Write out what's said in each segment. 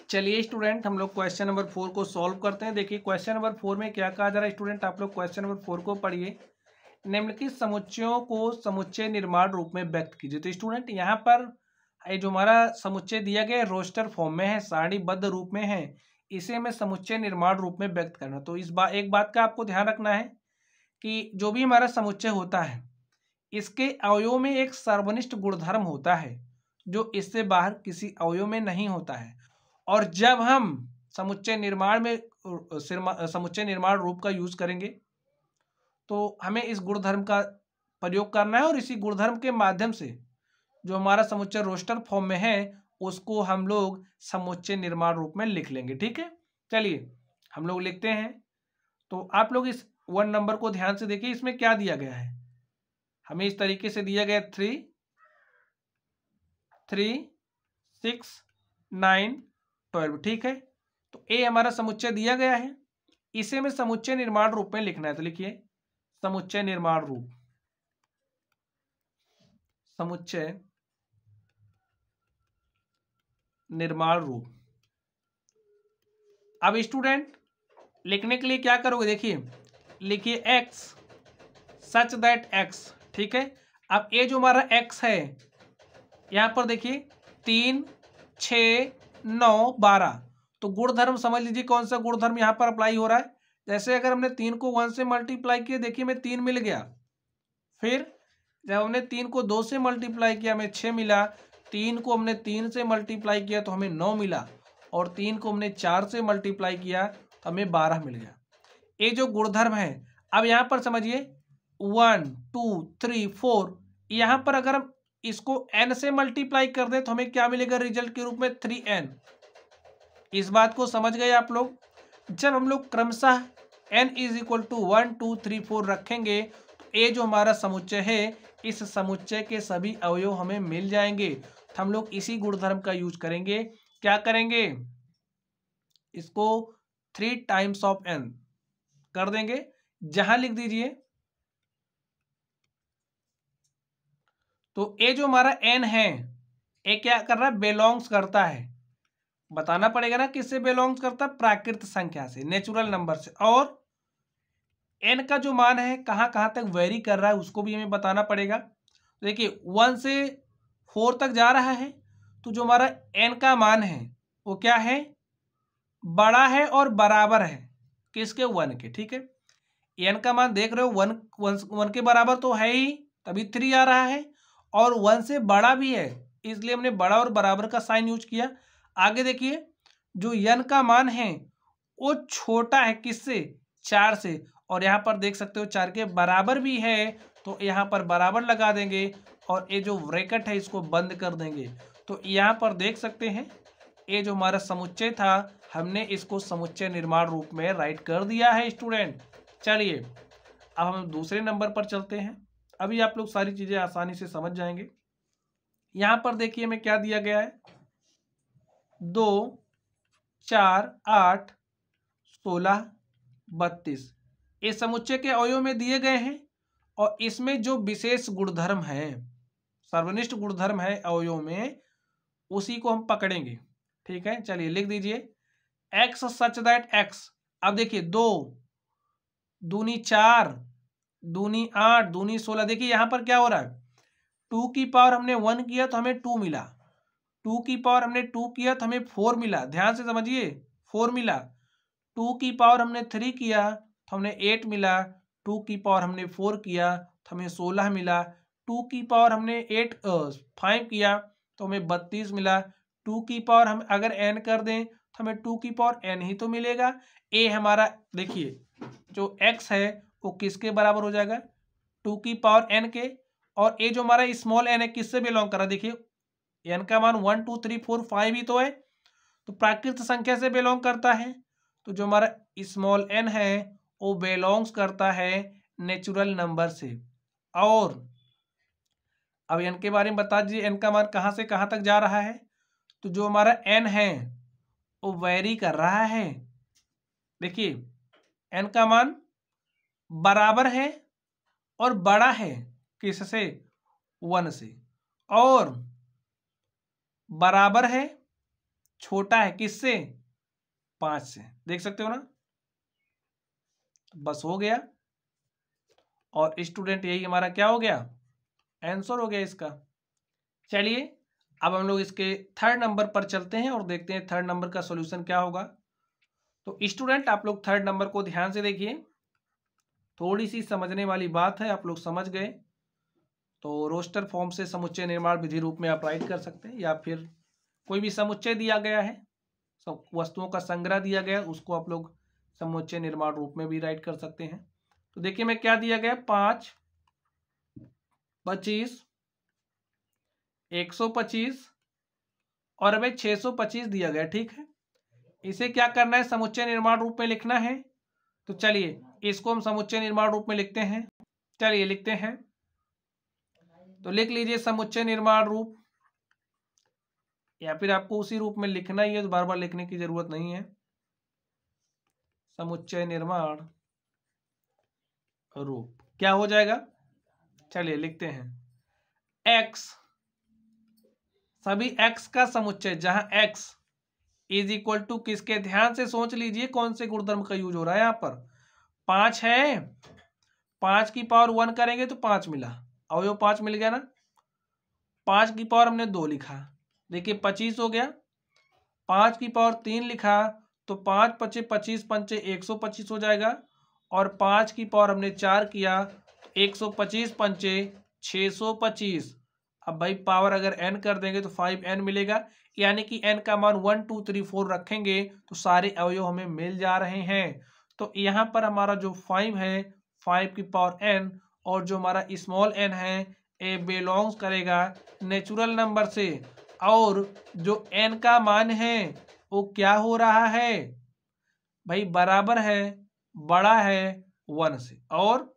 चलिए स्टूडेंट, हम लोग क्वेश्चन नंबर 4 को सॉल्व करते हैं। देखिए क्वेश्चन नंबर 4 में क्या कहा जा रहा है स्टूडेंट, आप लोग क्वेश्चन नंबर 4 को पढ़िए। निम्नलिखित समुच्चयों को समुच्चय निर्माण रूप में व्यक्त कीजिए। तो स्टूडेंट यहाँ पर ये जो हमारा समुच्चय दिया गया है रोस्टर फॉर्म में है, सारणीबद्ध रूप में है, इसे हमें समुच्चय निर्माण रूप में व्यक्त करना। तो इस बार एक बात का आपको ध्यान रखना है कि जो भी हमारा समुच्चय होता है इसके अवयव में एक सर्वनिष्ठ गुणधर्म होता है जो इससे बाहर किसी अवयव में नहीं होता है। और जब हम समुच्चय निर्माण में समुच्चय निर्माण रूप का यूज करेंगे तो हमें इस गुणधर्म का प्रयोग करना है और इसी गुणधर्म के माध्यम से जो हमारा समुच्चय रोस्टर फॉर्म में है उसको हम लोग समुच्चय निर्माण रूप में लिख लेंगे। ठीक है, चलिए हम लोग लिखते हैं। तो आप लोग इस 1 नंबर को ध्यान से देखिए, इसमें क्या दिया गया है। हमें इस तरीके से दिया गया 3 3 6 9 12। ठीक है, तो ए हमारा समुच्चय दिया गया है, इसे हमें समुच्चय निर्माण रूप में लिखना है। तो लिखिए समुच्चय निर्माण रूप, समुच्चय निर्माण रूप। अब स्टूडेंट लिखने के लिए क्या करोगे, देखिए लिखिए x सच दैट x। ठीक है, अब ये जो हमारा x है यहां पर देखिए 3 6 9 12। तो गुणधर्म समझ लीजिए कौन सा गुणधर्म यहां पर अप्लाई हो रहा है। जैसे अगर हमने 3 को 1 से मल्टीप्लाई किया, देखिए हमें 3 मिल गया। फिर जब हमने 3 को 2 से मल्टीप्लाई किया हमें 6 मिला। 3 को हमने 3 से मल्टीप्लाई किया तो हमें 9 मिला। और 3 को हमने 4 से मल्टीप्लाई किया तो हमें 12 मिल गया। ये जो गुणधर्म है, अब यहाँ पर समझिए 1 2 3 4, यहाँ पर अगर हम इसको n से मल्टीप्लाई कर दें तो हमें क्या मिलेगा रिजल्ट के रूप में 3n। इस बात को समझ गए आप लोग। जब हम लोग क्रमशः n इज इक्वल टू 1 2 3 4 रखेंगे तो ये जो हमारा समुच्चय है इस समुच्चय के सभी अवयव हमें मिल जाएंगे। तो हम लोग इसी गुणधर्म का यूज करेंगे। क्या करेंगे, इसको 3 टाइम्स ऑफ n कर देंगे। जहां लिख दीजिए, तो ये जो हमारा n है ये क्या कर रहा है, बिलोंग्स करता है। बताना पड़ेगा ना किससे बिलोंग्स करता है, प्राकृत संख्या से, नेचुरल नंबर से। और n का जो मान है कहां कहां तक वेरी कर रहा है उसको भी हमें बताना पड़ेगा। देखिए 1 से 4 तक जा रहा है तो जो हमारा n का मान है वो क्या है, बड़ा है और बराबर है किसके, 1 के। ठीक है, n का मान देख रहे हो 1 के बराबर तो है ही, तभी 3 आ रहा है। और 1 से बड़ा भी है इसलिए हमने बड़ा और बराबर का साइन यूज किया। आगे देखिए जो n का मान है वो छोटा है किससे, 4 से। और यहाँ पर देख सकते हो 4 के बराबर भी है तो यहाँ पर बराबर लगा देंगे और ये जो ब्रैकेट है इसको बंद कर देंगे। तो यहाँ पर देख सकते हैं ये जो हमारा समुच्चय था हमने इसको समुच्चय निर्माण रूप में राइट कर दिया है स्टूडेंट। चलिए अब हम दूसरे नंबर पर चलते हैं। अभी आप लोग सारी चीजें आसानी से समझ जाएंगे। यहां पर देखिए हमें क्या दिया गया है, 2 4 8 16 32 ये समुच्चय के अवयव में दिए गए हैं। और इसमें जो विशेष गुणधर्म है, सर्वनिष्ठ गुणधर्म है अवयव में, उसी को हम पकड़ेंगे। ठीक है, चलिए लिख दीजिए x सच दैट x। अब देखिए 2 दूनी 4 दूनी 8 दूनी 16। देखिए यहां पर क्या हो रहा है, 2 की पावर हमने 1 किया तो हमें 2 मिला, 2 की पावर हमने 2 किया तो हमें 4 मिला। ध्यान से समझिए 4 मिला। 2 की पावर हमने 3 किया तो हमने 8 मिला। 2 की पावर हमने 4 किया तो हमें 16 मिला। 2 की पावर हमने 5 किया तो हमें 32 मिला। 2 की पावर हम अगर n कर दें तो हमें 2 की पावर n ही तो मिलेगा। ए हमारा देखिए जो x है वो किसके बराबर हो जाएगा, 2 की पावर n के। और ये जो हमारा स्मॉल n है किससे बिलोंग कर रहा है, देखिए n का मान 1 2 3 4 5 ही तो है, तो प्राकृत संख्या से बिलोंग करता है। तो जो हमारा स्मॉल n है वो बिलोंग्स करता है नेचुरल नंबर से। और अब n के बारे में बता दीजिए n का मान कहां से कहां तक जा रहा है। तो जो हमारा n है वो वेरी कर रहा है। देखिए n का मान बराबर है और बड़ा है किससे, 1 से। और बराबर है छोटा है किससे? 5 से। देख सकते हो ना, बस हो गया। और स्टूडेंट यही हमारा क्या हो गया? आंसर हो गया इसका। चलिए अब हम लोग इसके थर्ड नंबर पर चलते हैं और देखते हैं थर्ड नंबर का सॉल्यूशन क्या होगा। तो स्टूडेंट आप लोग थर्ड नंबर को ध्यान से देखिए, थोड़ी सी समझने वाली बात है, आप लोग समझ गए तो रोस्टर फॉर्म से समुच्चय निर्माण विधि रूप में आप राइट कर सकते हैं, या फिर कोई भी समुच्चय दिया गया है, वस्तुओं का संग्रह दिया गया है, उसको आप लोग समुच्चय निर्माण रूप में भी राइट कर सकते हैं। तो देखिए मैं क्या दिया गया, 5, 25, 125 और अब 625 दिया गया, ठीक है। इसे क्या करना है, समुच्चय निर्माण रूप में लिखना है। तो चलिए इसको हम समुच्चय निर्माण रूप में लिखते हैं। चलिए लिखते हैं, तो लिख लीजिए समुच्चय निर्माण रूप, या फिर आपको उसी रूप में लिखना ही है, तो बार बार लिखने की जरूरत नहीं है। समुच्चय निर्माण रूप क्या हो जाएगा, चलिए लिखते हैं x, सभी x का समुच्चय जहां x इज इक्वल टू किसके, ध्यान से सोच लीजिए कौन से गुणधर्म का यूज हो रहा है यहाँ पर। 5 है, 5 की पावर 1 करेंगे तो 5 मिला, अवयव 5 मिल गया ना। 5 की पावर हमने 2 लिखा, देखिए 25 हो गया। 5 की पावर 3 लिखा तो 5 पचे 25 पंचे 125 हो जाएगा। और 5 की पावर हमने 4 किया, 125 पंचे 625। अब भाई पावर अगर n कर देंगे तो 5n मिलेगा, यानी कि n का मान 1 2 3 4 रखेंगे तो सारे अवयव हमें मिल जा रहे हैं। तो यहाँ पर हमारा जो 5 है, 5 की पावर n, और जो हमारा स्मॉल n है, ए बिलोंग्स करेगा नेचुरल नंबर से। और जो n का मान है वो क्या हो रहा है भाई, बराबर है, बड़ा है 1 से, और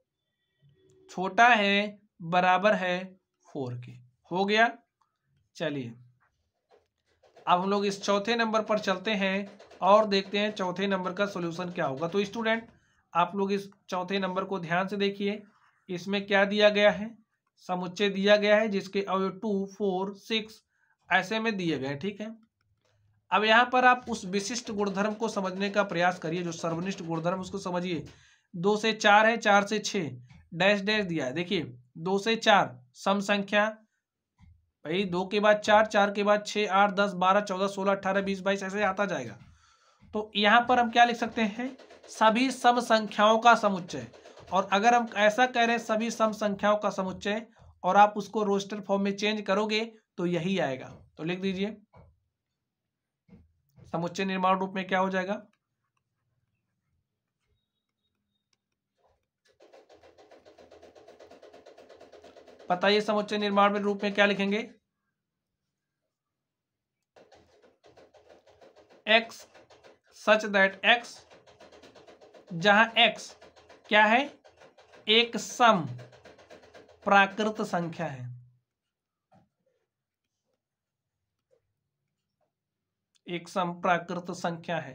छोटा है बराबर है 4 के। हो गया। चलिए अब हम लोग इस चौथे नंबर पर चलते हैं और देखते हैं चौथे नंबर का सॉल्यूशन क्या होगा। तो स्टूडेंट आप लोग इस चौथे नंबर को ध्यान से देखिए, इसमें क्या दिया गया है, समुच्चय दिया गया है जिसके अवयव 2 4 6 ऐसे में दिए गए, ठीक है। अब यहाँ पर आप उस विशिष्ट गुणधर्म को समझने का प्रयास करिए, जो सर्वनिष्ठ गुणधर्म उसको समझिए। 2 से 4 है, 4 से 6 डैश डैश दिया है, देखिए 2 से 4 सम संख्या, भाई 2 के बाद 4, 4 के बाद 6, 8 10 12 14 16 18 20 22 ऐसे आता जाएगा। तो यहाँ पर हम क्या लिख सकते हैं, सभी सम संख्याओं का समुच्चय। और अगर हम ऐसा कह रहे हैं सभी सम संख्याओं का समुच्चय, और आप उसको रोस्टर फॉर्म में चेंज करोगे तो यही आएगा। तो लिख दीजिए समुच्चय निर्माण रूप में क्या हो जाएगा, बताइए समुच्चय निर्माण में रूप में क्या लिखेंगे, x सच दैट x, जहां x क्या है, एक सम प्राकृत संख्या है, एक सम प्राकृत संख्या है,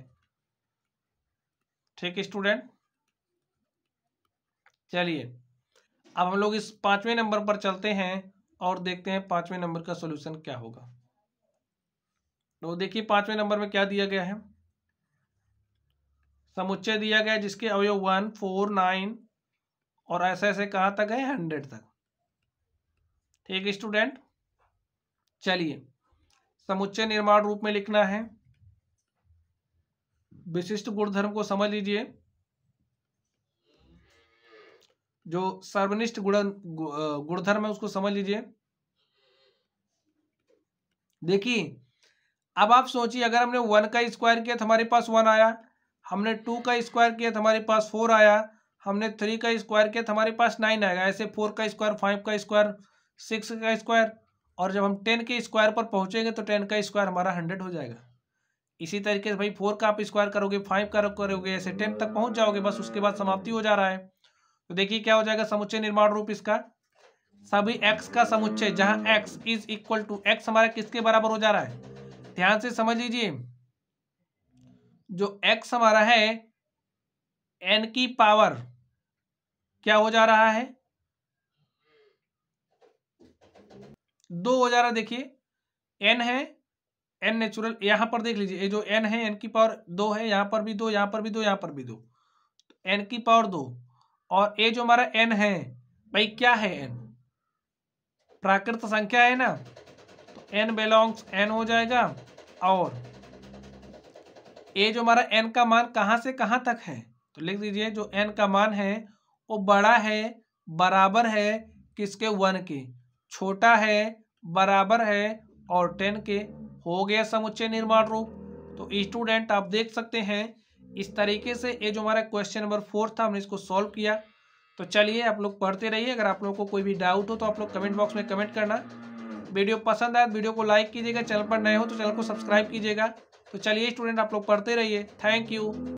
ठीक है स्टूडेंट। चलिए अब हम लोग इस पांचवें नंबर पर चलते हैं और देखते हैं पांचवें नंबर का सॉल्यूशन क्या होगा। तो देखिए पांचवें नंबर में क्या दिया गया है, समुच्चय दिया गया है जिसके अवयव 1 4 9 और ऐसे ऐसे कहाँ तक है, 100 तक, ठीक है स्टूडेंट। चलिए समुच्चय निर्माण रूप में लिखना है, विशिष्ट गुणधर्म को समझ लीजिए, जो सर्वनिष्ठ गुणधर्म है उसको समझ लीजिए। देखिए अब आप सोचिए, अगर हमने 1 का स्क्वायर किया तो हमारे पास 1 आया, हमने 2 का स्क्वायर किया तो हमारे पास 4 आया, हमने 3 का स्क्वायर किया तो हमारे पास 9 आएगा, ऐसे 4 का स्क्वायर, 5 का स्क्वायर, 6 का स्क्वायर, और जब हम 10 के स्क्वायर पर पहुंचेंगे तो 10 का स्क्वायर हमारा 100 हो जाएगा। इसी तरीके से भाई 4 का आप स्क्वायर करोगे, 5 का करोगे, ऐसे 10 तक पहुंच जाओगे, बस उसके बाद समाप्ति हो जा रहा है। तो देखिए क्या हो जाएगा समुच्चय निर्माण रूप इसका, सभी x का समुच्चय जहां x is equal to, x हमारा किसके बराबर हो जा रहा है, ध्यान से समझ लीजिए, जो x हमारा है n की पावर क्या हो जा रहा है, 2 हो जा रहा है। देखिए n है, एन नेचुरल, यहाँ पर देख लीजिए, ये जो एन है एन की पावर 2 है, यहाँ पर भी 2, यहाँ पर भी 2, यहाँ पर भी 2, एन की पावर 2। और ये जो हमारा एन है भाई, क्या है एन? प्राकृत संख्या है ना, तो एन बिलोंग्स एन हो जाएगा। और ये जो हमारा एन का मान कहाँ से कहाँ तक है, तो लिख दीजिए जो एन का मान है वो बड़ा है, बराबर है किसके? 1 के, छोटा है, बराबर है और 10 के। हो गया समुच्चय निर्माण रूप। तो स्टूडेंट आप देख सकते हैं इस तरीके से ये जो हमारा क्वेश्चन नंबर 4 था हमने इसको सॉल्व किया। तो चलिए आप लोग पढ़ते रहिए। अगर आप लोगों को कोई भी डाउट हो तो आप लोग कमेंट बॉक्स में कमेंट करना। वीडियो पसंद आए तो वीडियो को लाइक कीजिएगा, चैनल पर नए हो तो चैनल को सब्सक्राइब कीजिएगा। तो चलिए स्टूडेंट आप लोग पढ़ते रहिए। Thank you.